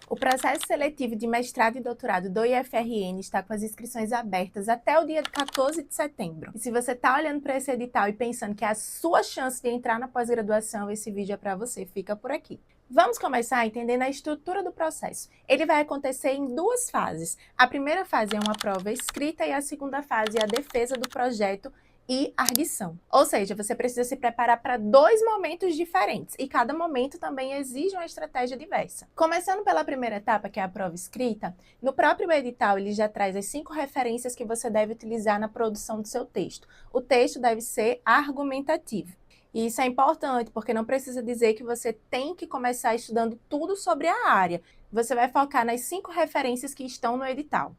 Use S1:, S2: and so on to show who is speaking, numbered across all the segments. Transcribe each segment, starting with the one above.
S1: O processo seletivo de mestrado e doutorado do IFRN está com as inscrições abertas até o dia 14 de setembro. E se você está olhando para esse edital e pensando que é a sua chance de entrar na pós-graduação, esse vídeo é para você, fica por aqui. Vamos começar entendendo a estrutura do processo. Ele vai acontecer em duas fases. A primeira fase é uma prova escrita e a segunda fase é a defesa do projeto e arguição. Ou seja, você precisa se preparar para dois momentos diferentes e cada momento também exige uma estratégia diversa. Começando pela primeira etapa, que é a prova escrita, no próprio edital ele já traz as 5 referências que você deve utilizar na produção do seu texto. O texto deve ser argumentativo. E isso é importante, porque não precisa dizer que você tem que começar estudando tudo sobre a área. Você vai focar nas 5 referências que estão no edital.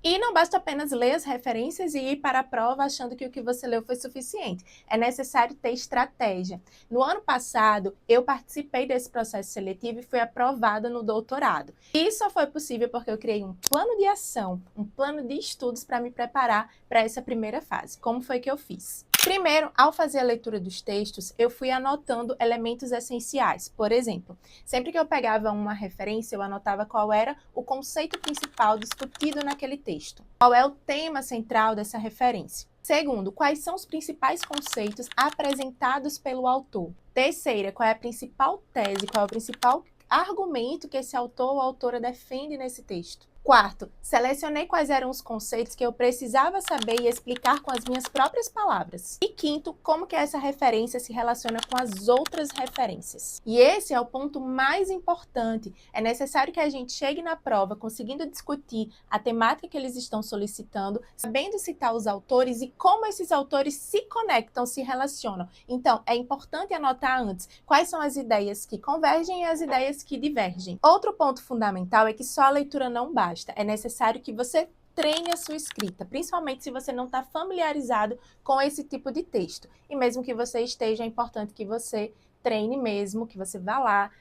S1: E não basta apenas ler as referências e ir para a prova achando que o que você leu foi suficiente. É necessário ter estratégia. No ano passado, eu participei desse processo seletivo e fui aprovada no doutorado. Isso só foi possível porque eu criei um plano de ação, um plano de estudos para me preparar para essa primeira fase. Como foi que eu fiz? Primeiro, ao fazer a leitura dos textos, eu fui anotando elementos essenciais. Por exemplo, sempre que eu pegava uma referência, eu anotava qual era o conceito principal discutido naquele texto. Qual é o tema central dessa referência. Segundo, quais são os principais conceitos apresentados pelo autor. Terceira, qual é a principal tese, qual é o principal argumento que esse autor ou autora defende nesse texto. Quarto, selecionei quais eram os conceitos que eu precisava saber e explicar com as minhas próprias palavras. E quinto, como que essa referência se relaciona com as outras referências. E esse é o ponto mais importante. É necessário que a gente chegue na prova conseguindo discutir a temática que eles estão solicitando, sabendo citar os autores e como esses autores se conectam, se relacionam. Então, é importante anotar antes quais são as ideias que convergem e as ideias que divergem. Outro ponto fundamental é que só a leitura não basta. É necessário que você treine a sua escrita, principalmente se você não está familiarizado com esse tipo de texto. E mesmo que você esteja, é importante que você treine mesmo, que você vá lá,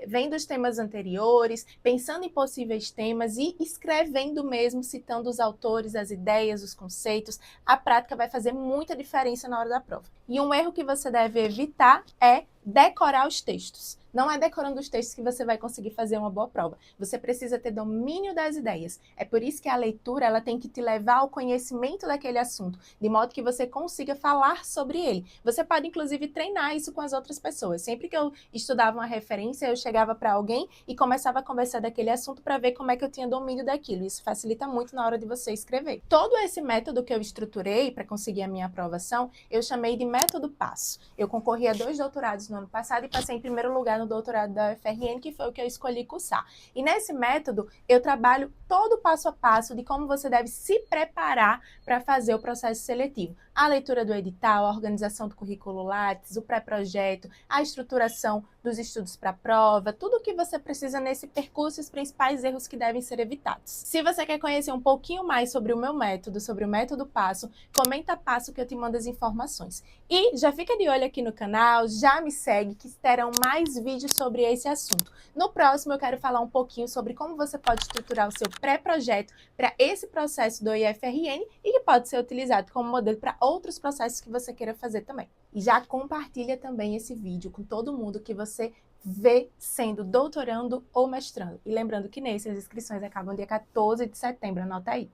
S1: vendo os temas anteriores, pensando em possíveis temas e escrevendo mesmo, citando os autores, as ideias, os conceitos. A prática vai fazer muita diferença na hora da prova. E um erro que você deve evitar é decorar os textos. Não é decorando os textos que você vai conseguir fazer uma boa prova. Você precisa ter domínio das ideias. É por isso que a leitura ela tem que te levar ao conhecimento daquele assunto, de modo que você consiga falar sobre ele. Você pode, inclusive, treinar isso com as outras pessoas. Sempre que eu estudava uma referência, eu chegava para alguém e começava a conversar daquele assunto para ver como é que eu tinha domínio daquilo. Isso facilita muito na hora de você escrever. Todo esse método que eu estruturei para conseguir a minha aprovação, eu chamei de método passo. Eu concorri a 2 doutorados no ano passado e passei em primeiro lugar no doutorado da UFRN, que foi o que eu escolhi cursar. E nesse método, eu trabalho todo o passo a passo de como você deve se preparar para fazer o processo seletivo. A leitura do edital, a organização do currículo Lattes, o pré-projeto, a estruturação dos estudos para a prova, tudo o que você precisa nesse percurso e os principais erros que devem ser evitados. Se você quer conhecer um pouquinho mais sobre o meu método, sobre o método passo, comenta passo que eu te mando as informações. E já fica de olho aqui no canal, já me segue que terão mais vídeos sobre esse assunto. No próximo eu quero falar um pouquinho sobre como você pode estruturar o seu pré-projeto para esse processo do IFRN e que pode ser utilizado como modelo para outros processos que você queira fazer também. E já compartilha também esse vídeo com todo mundo que você vê sendo doutorando ou mestrando. E lembrando que nesse as inscrições acabam dia 14 de setembro, anota aí.